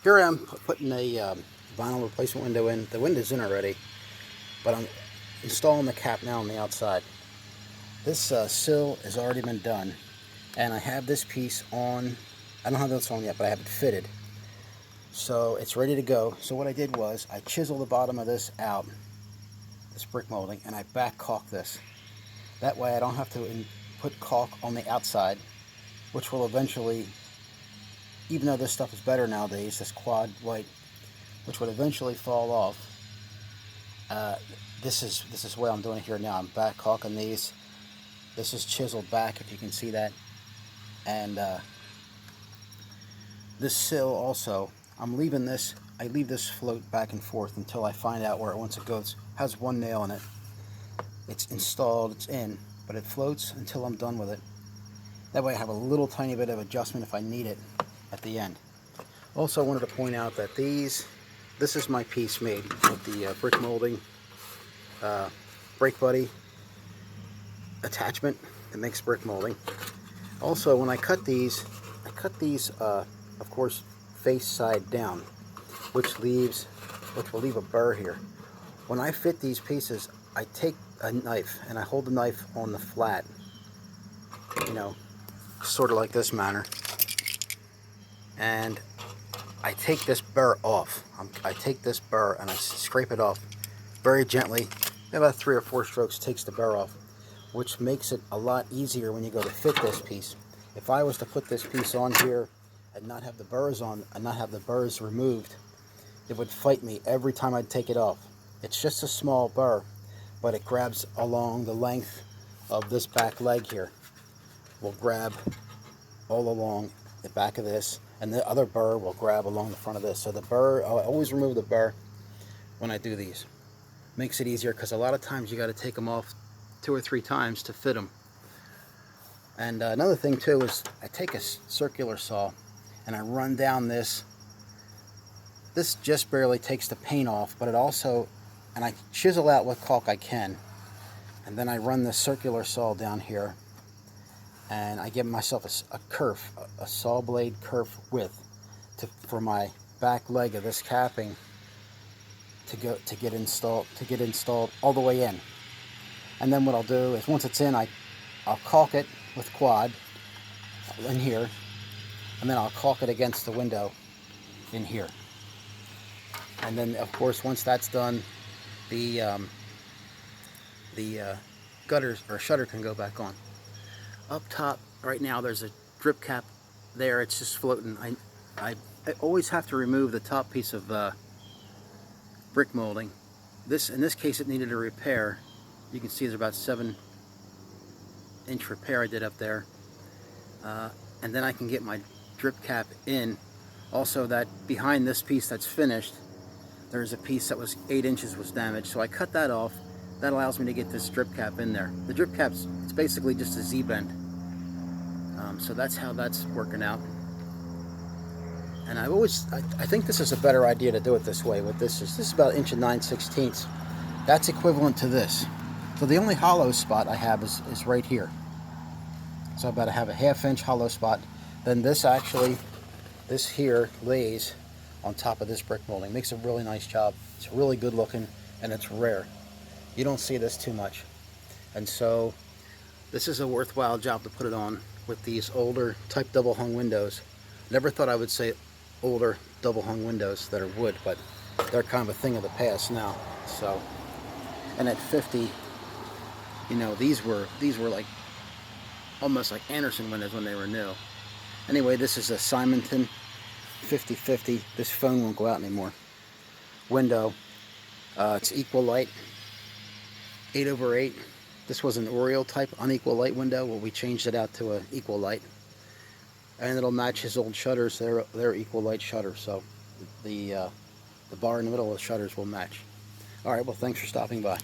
here I am putting a vinyl replacement window in. The window's in already, but I'm installing the cap now on the outside. This sill has already been done, and I have this piece on. I don't have this on yet, but I have it fitted, so it's ready to go. So what I did was I chiseled the bottom of this out, this brick molding, and I back caulk this. That way I don't have to put caulk on the outside, which will eventually, even though this stuff is better nowadays, this quad white, which would eventually fall off. This is what I'm doing here now. I'm back caulking these. This is chiseled back, if you can see that. And this sill also, I'm leaving this. I leave this float back and forth until I find out where once it goes. It has one nail in it. It's installed. It's in, but it floats until I'm done with it. That way I have a little tiny bit of adjustment if I need it at the end. Also, I wanted to point out that this is my piece made with the brick molding brake buddy attachment that makes brick molding. Also, when I cut these, of course, face side down, which will leave a burr here. When I fit these pieces, I take a knife and I hold the knife on the flat, you know, sort of like this manner, and I take this burr off. I take this burr and I scrape it off very gently. About 3 or 4 strokes takes the burr off, which makes it a lot easier when you go to fit this piece. If I was to put this piece on here and not have the burrs on, and not have the burrs removed, it would fight me every time I'd take it off. It's just a small burr, but it grabs along the length of this back leg here. Will grab all along the back of this, and the other burr will grab along the front of this. So the burr, I always remove the burr when I do these. Makes it easier, because a lot of times you got to take them off 2 or 3 times to fit them. And another thing too is I take a circular saw and I run down this. This just barely takes the paint off, but it also, and I chisel out what caulk I can, and then I run the circular saw down here, and I give myself a kerf, a saw blade kerf width for my back leg of this capping to get installed all the way in. And then what I'll do is, once it's in, I'll caulk it with quad in here, and then I'll caulk it against the window in here. And then, of course, once that's done, the gutters or shutter can go back on. Up top right now there's a drip cap there. It's just floating. I always have to remove the top piece of brick molding. In this case, it needed a repair. You can see there's about 7-inch repair I did up there, and then I can get my drip cap in. Also, that behind this piece that's finished, there's a piece that was 8 inches was damaged, so I cut that off. That allows me to get this drip cap in there. The drip cap's, it's basically just a Z-bend. So that's how that's working out. And I think this is a better idea to do it this way. This is about 1 9/16 inches. That's equivalent to this. So the only hollow spot I have is right here. So I better have a 1/2 inch hollow spot. Then this here lays on top of this brick molding. Makes a really nice job. It's really good looking, and it's rare. You don't see this too much. And so this is a worthwhile job to put it on with these older type double hung windows. Never thought I would say older double hung windows that are wood, but they're kind of a thing of the past now. So, and at 50, you know, these were like almost like Anderson windows when they were new. Anyway, this is a Simonton 50/50. This phone won't go out anymore. Window. It's equal light, 8/8. This was an Oriole type unequal light window. Well, we changed it out to an equal light, and it'll match his old shutters. They're equal light shutters, so the bar in the middle of the shutters will match. All right. Well, thanks for stopping by.